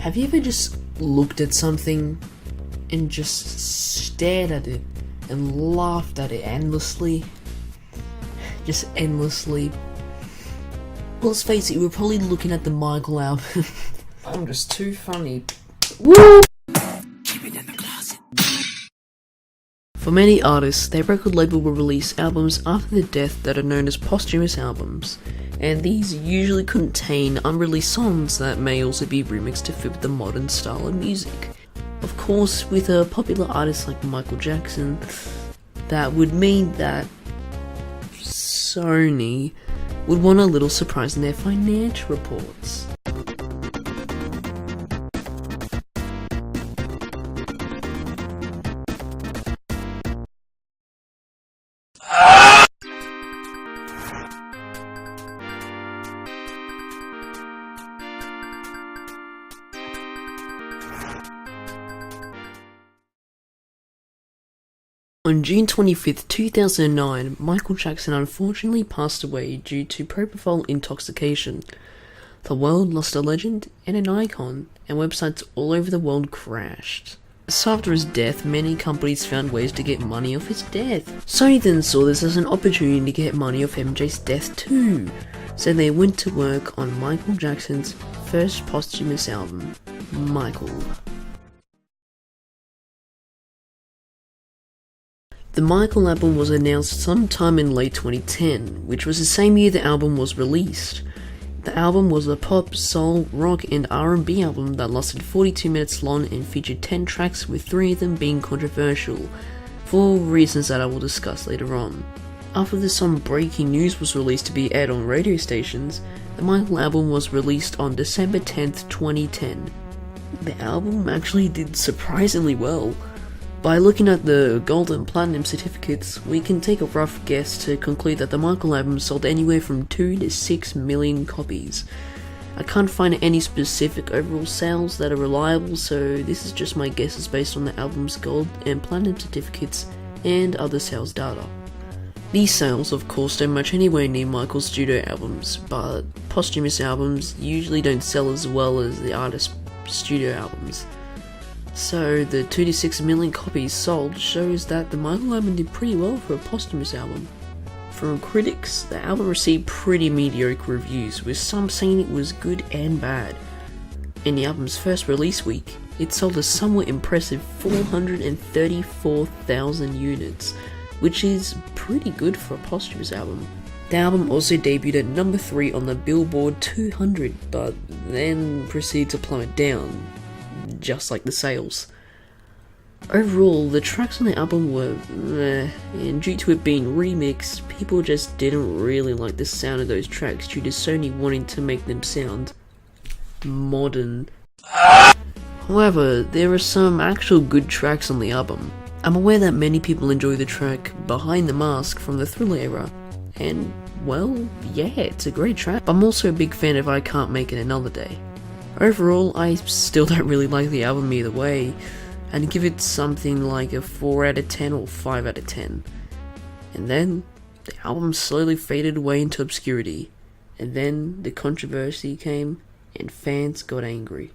Have you ever just looked at something and just stared at it and laughed at it endlessly? Just endlessly. Well, let's face it, we're probably looking at the Michael album. I'm just too funny. Woo! Keep it in the closet. For many artists, their record label will release albums after their death that are known as posthumous albums, and these usually contain unreleased songs that may also be remixed to fit with the modern style of music. Of course, with a popular artist like Michael Jackson, that would mean that Sony would want a little surprise in their financial reports. On June 25th, 2009, Michael Jackson unfortunately passed away due to propofol intoxication. The world lost a legend and an icon, and websites all over the world crashed. So after his death, many companies found ways to get money off his death. Sony then saw this as an opportunity to get money off MJ's death too, so they went to work on Michael Jackson's first posthumous album, Michael. The Michael album was announced sometime in late 2010, which was the same year the album was released. The album was a pop, soul, rock and R&B album that lasted 42 minutes long and featured 10 tracks, with 3 of them being controversial, for reasons that I will discuss later on. After some breaking news was released to be aired on radio stations, the Michael album was released on December 10th, 2010. The album actually did surprisingly well. By looking at the gold and platinum certificates, we can take a rough guess to conclude that the Michael album sold anywhere from 2 to 6 million copies. I can't find any specific overall sales that are reliable, so this is just my guesses based on the album's gold and platinum certificates and other sales data. These sales, of course, don't match anywhere near Michael's studio albums, but posthumous albums usually don't sell as well as the artist's studio albums. So the 2 to 6 million copies sold shows that the Michael album did pretty well for a posthumous album. From critics, the album received pretty mediocre reviews, with some saying it was good and bad. In the album's first release week, it sold a somewhat impressive 434,000 units, which is pretty good for a posthumous album. The album also debuted at number 3 on the Billboard 200, but then proceeded to plummet down, just like the sales. Overall, the tracks on the album were meh, and due to it being remixed, people just didn't really like the sound of those tracks due to Sony wanting to make them sound modern. However, there are some actual good tracks on the album. I'm aware that many people enjoy the track Behind the Mask from the Thriller era, and well, yeah, it's a great track, but I'm also a big fan of I Can't Make It Another Day. Overall, I still don't really like the album either way, and give it something like a 4 out of 10 or 5 out of 10. And then, the album slowly faded away into obscurity, and then the controversy came, and fans got angry.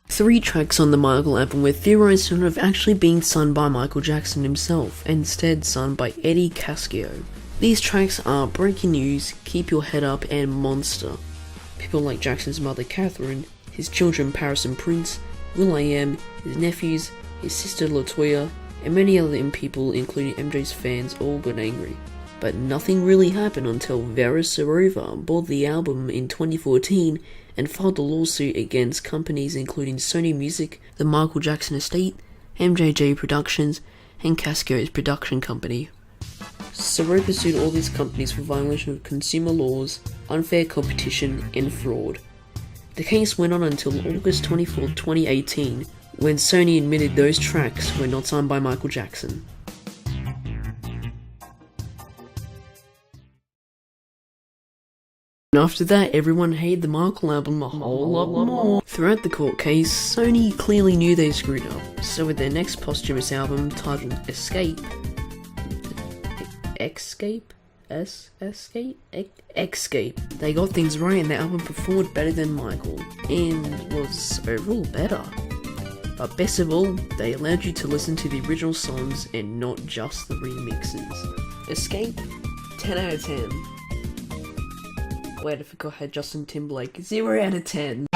3 tracks on the Michael album were theorized to have actually been sung by Michael Jackson himself, and instead sung by Eddie Cascio. These tracks are Breaking News, Keep Your Head Up, and Monster. People like Jackson's mother Catherine, his children Paris and Prince, will.i.am, his nephews, his sister LaToya, and many other people including MJ's fans all got angry. But nothing really happened until Vera Serova bought the album in 2014 and filed a lawsuit against companies including Sony Music, the Michael Jackson Estate, MJJ Productions, and Cascio's production company. Serova sued all these companies for violation of consumer laws, unfair competition, and fraud. The case went on until August 24, 2018, when Sony admitted those tracks were not signed by Michael Jackson. And after that, everyone hated the Michael album a whole lot more. Throughout the court case, Sony clearly knew they screwed up, so with their next posthumous album titled Escape, Escape. They got things right and the album performed better than Michael, and was overall better. But best of all, they allowed you to listen to the original songs and not just the remixes. Escape, 10 out of 10. Wait, I forgot I had Justin Timberlake, 0 out of 10.